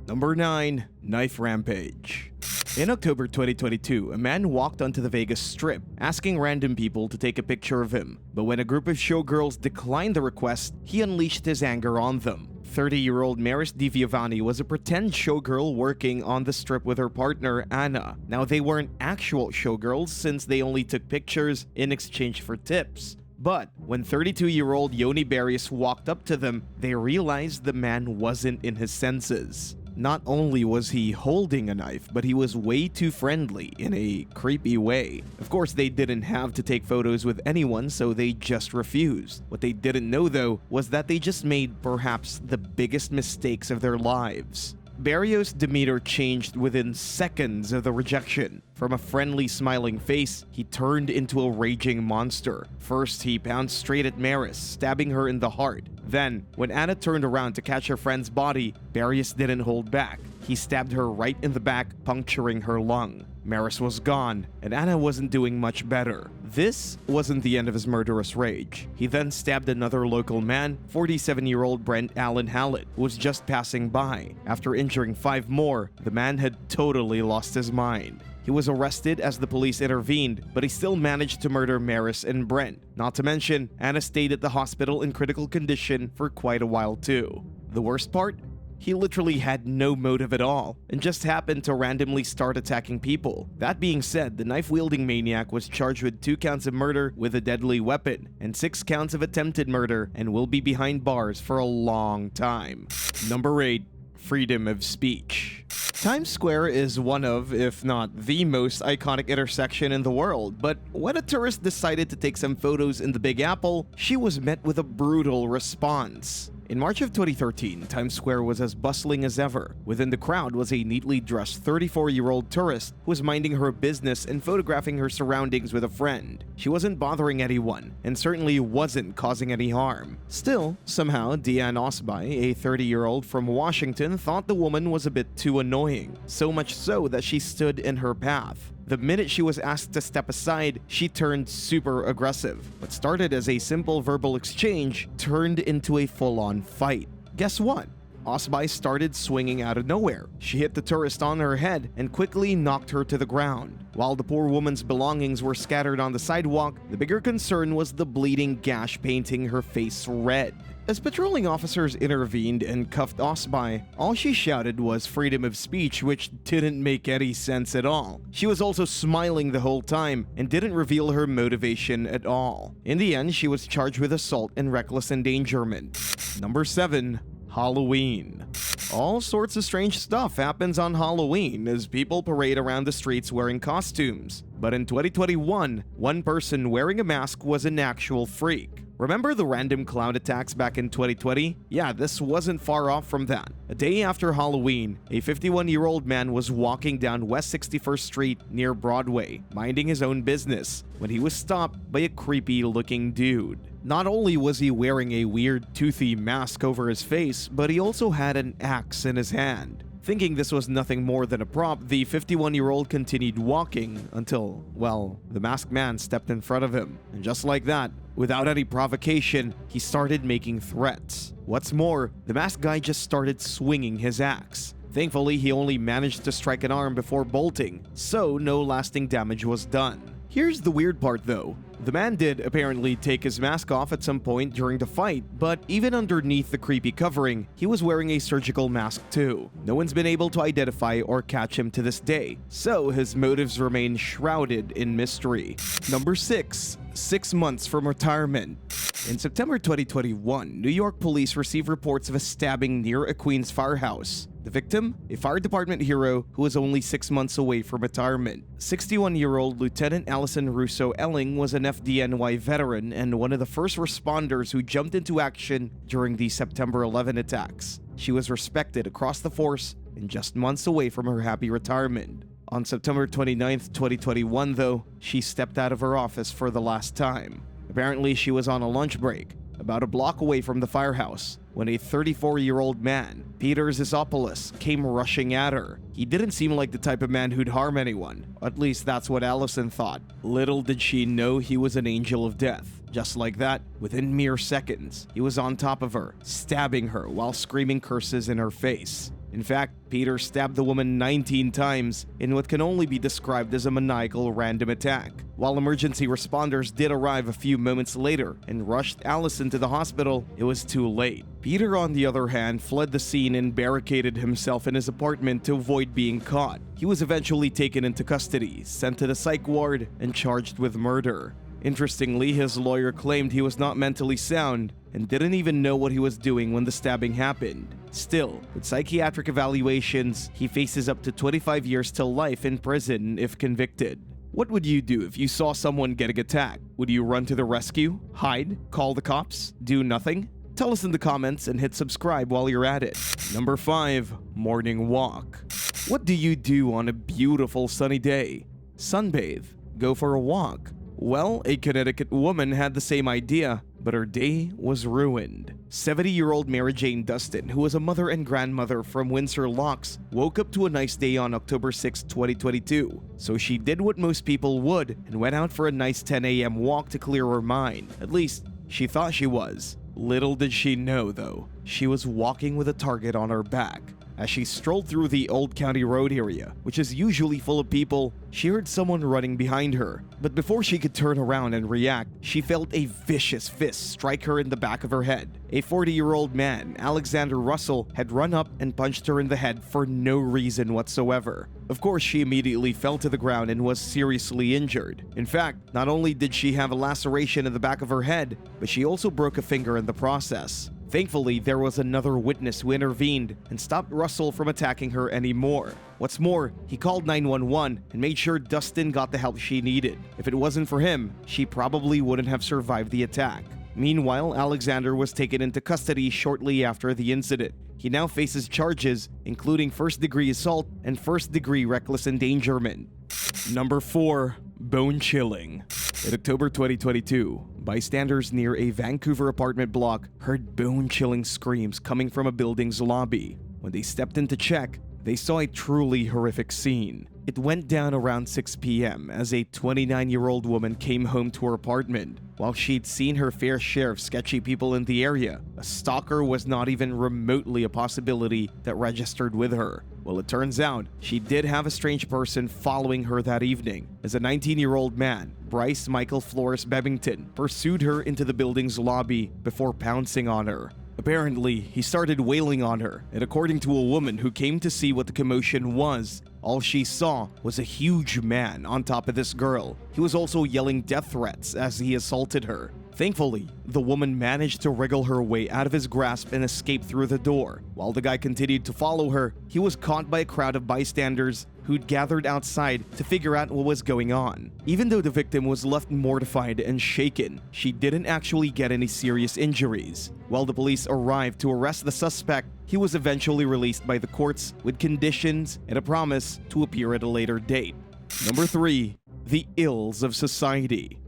Number 9. Knife Rampage. In October 2022, a man walked onto the Vegas Strip, asking random people to take a picture of him. But when a group of showgirls declined the request, he unleashed his anger on them. 30-year-old Maris DiViovanni was a pretend showgirl working on the strip with her partner, Anna. Now, they weren't actual showgirls since they only took pictures in exchange for tips. But when 32-year-old Yoni Barrios walked up to them, they realized the man wasn't in his senses. Not only was he holding a knife, but he was way too friendly in a creepy way. Of course, they didn't have to take photos with anyone, so they just refused. What they didn't know, though, was that they just made perhaps the biggest mistakes of their lives. Barrios' demeanor changed within seconds of the rejection. From a friendly, smiling face, he turned into a raging monster. First, he pounced straight at Maris, stabbing her in the heart. Then, when Anna turned around to catch her friend's body, Barrios didn't hold back. He stabbed her right in the back, puncturing her lung. Maris was gone, and Anna wasn't doing much better. This wasn't the end of his murderous rage. He then stabbed another local man, 47-year-old Brent Allen Hallett, who was just passing by. After injuring 5 more, the man had totally lost his mind. He was arrested as the police intervened, but he still managed to murder Maris and Brent. Not to mention, Anna stayed at the hospital in critical condition for quite a while too. The worst part? He literally had no motive at all and just happened to randomly start attacking people. That being said, the knife-wielding maniac was charged with 2 counts of murder with a deadly weapon and 6 counts of attempted murder and will be behind bars for a long time. Number 8. Freedom of speech. Times Square is one of, if not the most iconic intersection in the world, but when a tourist decided to take some photos in the Big Apple, she was met with a brutal response. In March of 2013, Times Square was as bustling as ever. Within the crowd was a neatly dressed 34-year-old tourist who was minding her business and photographing her surroundings with a friend. She wasn't bothering anyone, and certainly wasn't causing any harm. Still, somehow, Deanne Osby, a 30-year-old from Washington, thought the woman was a bit too annoying, so much so that she stood in her path. The minute she was asked to step aside, she turned super aggressive. What started as a simple verbal exchange turned into a full-on fight. Guess what? Osby started swinging out of nowhere. She hit the tourist on her head and quickly knocked her to the ground. While the poor woman's belongings were scattered on the sidewalk, the bigger concern was the bleeding gash painting her face red. As patrolling officers intervened and cuffed Osby, all she shouted was freedom of speech, which didn't make any sense at all. She was also smiling the whole time and didn't reveal her motivation at all. In the end, she was charged with assault and reckless endangerment. Number 7. Halloween. All sorts of strange stuff happens on Halloween as people parade around the streets wearing costumes. But in 2021, one person wearing a mask was an actual freak. Remember the random clown attacks back in 2020? Yeah, this wasn't far off from that. A day after Halloween, a 51-year-old man was walking down West 61st Street near Broadway, minding his own business, when he was stopped by a creepy-looking dude. Not only was he wearing a weird toothy mask over his face, but he also had an axe in his hand. Thinking this was nothing more than a prop, the 51-year-old continued walking until, well, the masked man stepped in front of him. And just like that, without any provocation, he started making threats. What's more, the masked guy just started swinging his axe. Thankfully, he only managed to strike an arm before bolting, so no lasting damage was done. Here's the weird part though. The man did apparently take his mask off at some point during the fight, but even underneath the creepy covering, he was wearing a surgical mask too. No one's been able to identify or catch him to this day, so his motives remain shrouded in mystery. Number 6. 6 months from retirement. In September 2021, New York police received reports of a stabbing near a Queens firehouse. The victim? A fire department hero who was only 6 months away from retirement. 61-year-old Lieutenant Allison Russo Elling was an FDNY veteran and one of the first responders who jumped into action during the September 11 attacks. She was respected across the force and just months away from her happy retirement. On September 29, 2021, though, she stepped out of her office for the last time. Apparently, she was on a lunch break, about a block away from the firehouse, when a 34-year-old man, Peter Zisopoulos, came rushing at her. He didn't seem like the type of man who'd harm anyone. At least that's what Allison thought. Little did she know he was an angel of death. Just like that, within mere seconds, he was on top of her, stabbing her while screaming curses in her face. In fact, Peter stabbed the woman 19 times in what can only be described as a maniacal random attack. While emergency responders did arrive a few moments later and rushed Allison to the hospital, it was too late. Peter, on the other hand, fled the scene and barricaded himself in his apartment to avoid being caught. He was eventually taken into custody, sent to the psych ward, and charged with murder. Interestingly, his lawyer claimed he was not mentally sound and didn't even know what he was doing when the stabbing happened. Still, with psychiatric evaluations, he faces up to 25 years to life in prison if convicted. What would you do if you saw someone getting attacked? Would you run to the rescue? Hide? Call the cops? Do nothing? Tell us in the comments and hit subscribe while you're at it. Number 5. Morning walk. What do you do on a beautiful sunny day? Sunbathe? Go for a walk? Well, a Connecticut woman had the same idea, but her day was ruined. 70-year-old Mary Jane Dustin, who was a mother and grandmother from Windsor Locks, woke up to a nice day on October 6, 2022. So she did what most people would and went out for a nice 10 a.m. walk to clear her mind. At least, she thought she was. Little did she know, though, she was walking with a target on her back. As she strolled through the Old County Road area, which is usually full of people, she heard someone running behind her. But before she could turn around and react, she felt a vicious fist strike her in the back of her head. A 40-year-old man, Alexander Russell, had run up and punched her in the head for no reason whatsoever. Of course, she immediately fell to the ground and was seriously injured. In fact, not only did she have a laceration in the back of her head, but she also broke a finger in the process. Thankfully, there was another witness who intervened and stopped Russell from attacking her anymore. What's more, he called 911 and made sure Dustin got the help she needed. If it wasn't for him, she probably wouldn't have survived the attack. Meanwhile, Alexander was taken into custody shortly after the incident. He now faces charges, including first-degree assault and first-degree reckless endangerment. Number 4. Bone chilling. In October 2022, bystanders near a Vancouver apartment block heard bone-chilling screams coming from a building's lobby. When they stepped in to check, they saw a truly horrific scene. It went down around 6 p.m. as a 29-year-old woman came home to her apartment. While she'd seen her fair share of sketchy people in the area, a stalker was not even remotely a possibility that registered with her. Well, it turns out she did have a strange person following her that evening, as a 19-year-old man, Bryce Michael Flores Bebington, pursued her into the building's lobby before pouncing on her. Apparently, he started wailing on her, and according to a woman who came to see what the commotion was, all she saw was a huge man on top of this girl. He was also yelling death threats as he assaulted her. Thankfully, the woman managed to wriggle her way out of his grasp and escape through the door. While the guy continued to follow her, he was caught by a crowd of bystanders who'd gathered outside to figure out what was going on. Even though the victim was left mortified and shaken, she didn't actually get any serious injuries. While the police arrived to arrest the suspect, he was eventually released by the courts with conditions and a promise to appear at a later date. Number 3. The ills of society.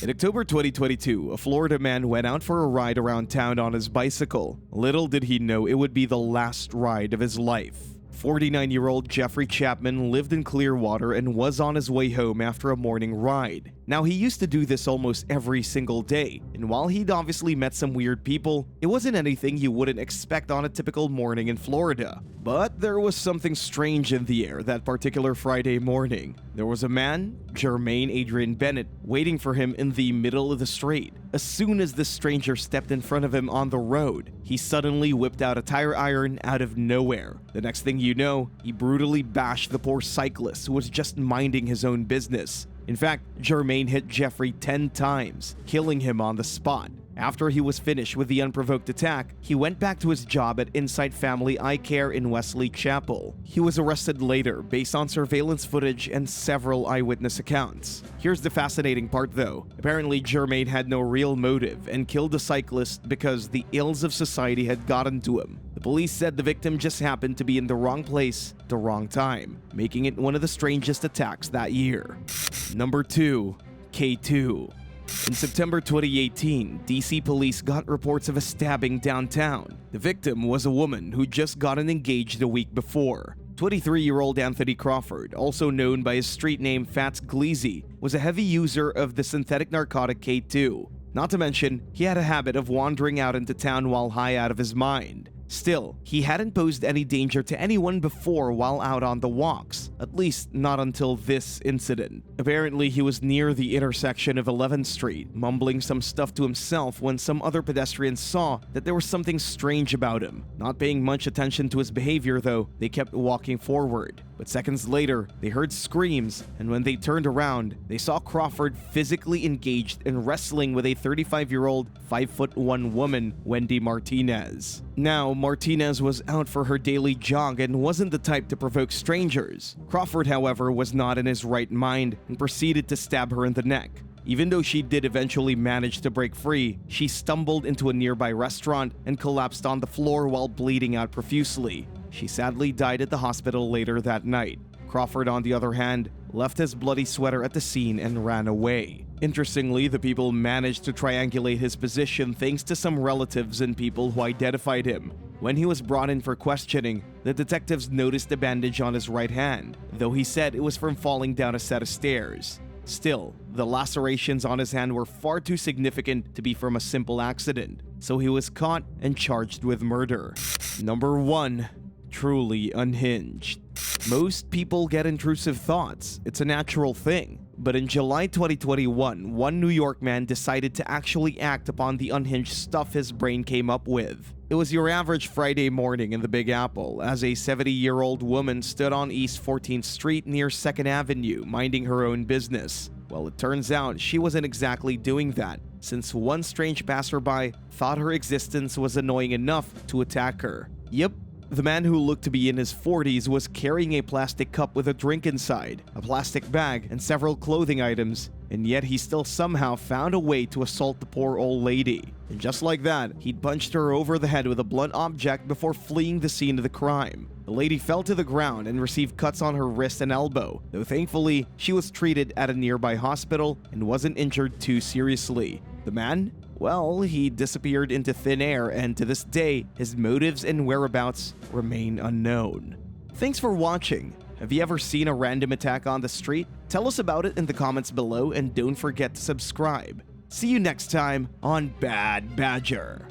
In October 2022, a Florida man went out for a ride around town on his bicycle. Little did he know it would be the last ride of his life. 49-year-old Jeffrey Chapman lived in Clearwater and was on his way home after a morning ride. Now, he used to do this almost every single day, and while he'd obviously met some weird people, it wasn't anything you wouldn't expect on a typical morning in Florida. But there was something strange in the air that particular Friday morning. There was a man, Jermaine Adrian Bennett, waiting for him in the middle of the street. As soon as this stranger stepped in front of him on the road, he suddenly whipped out a tire iron out of nowhere. The next thing you know, he brutally bashed the poor cyclist who was just minding his own business. In fact, Jermaine hit Jeffrey 10 times, killing him on the spot. After he was finished with the unprovoked attack, he went back to his job at Insight Family Eye Care in Wesley Chapel. He was arrested later based on surveillance footage and several eyewitness accounts. Here's the fascinating part though. Apparently, Jermaine had no real motive and killed the cyclist because the ills of society had gotten to him. The police said the victim just happened to be in the wrong place at the wrong time, making it one of the strangest attacks that year. Number 2. K2. In September 2018, DC police got reports of a stabbing downtown. The victim was a woman who just gotten engaged a week before. 23-year-old Anthony Crawford, also known by his street name Fats Gleazy, was a heavy user of the synthetic narcotic K2. Not to mention, he had a habit of wandering out into town while high out of his mind. Still, he hadn't posed any danger to anyone before while out on the walks, at least not until this incident. Apparently, he was near the intersection of 11th Street, mumbling some stuff to himself when some other pedestrians saw that there was something strange about him. Not paying much attention to his behavior though, they kept walking forward. But seconds later, they heard screams, and when they turned around, they saw Crawford physically engaged in wrestling with a 35-year-old, 5'1" woman, Wendy Martinez. Now, Martinez was out for her daily jog and wasn't the type to provoke strangers. Crawford, however, was not in his right mind and proceeded to stab her in the neck. Even though she did eventually manage to break free, she stumbled into a nearby restaurant and collapsed on the floor while bleeding out profusely. She sadly died at the hospital later that night. Crawford, on the other hand, left his bloody sweater at the scene and ran away. Interestingly, the people managed to triangulate his position thanks to some relatives and people who identified him. When he was brought in for questioning, the detectives noticed a bandage on his right hand, though he said it was from falling down a set of stairs. Still, the lacerations on his hand were far too significant to be from a simple accident, so he was caught and charged with murder. Number 1. Truly unhinged. Most people get intrusive thoughts. It's a natural thing. But in July 2021, one New York man decided to actually act upon the unhinged stuff his brain came up with. It was your average Friday morning in the Big Apple as a 70-year-old woman stood on East 14th Street near 2nd Avenue minding her own business. Well, it turns out she wasn't exactly doing that, since one strange passerby thought her existence was annoying enough to attack her. Yep. The man, who looked to be in his 40s, was carrying a plastic cup with a drink inside, a plastic bag, and several clothing items, and yet he still somehow found a way to assault the poor old lady. And just like that, he'd punched her over the head with a blunt object before fleeing the scene of the crime. The lady fell to the ground and received cuts on her wrist and elbow, though thankfully, she was treated at a nearby hospital and wasn't injured too seriously. The man? Well, he disappeared into thin air, and to this day, his motives and whereabouts remain unknown. Thanks for watching. Have you ever seen a random attack on the street? Tell us about it in the comments below, and don't forget to subscribe. See you next time on Bad Badger.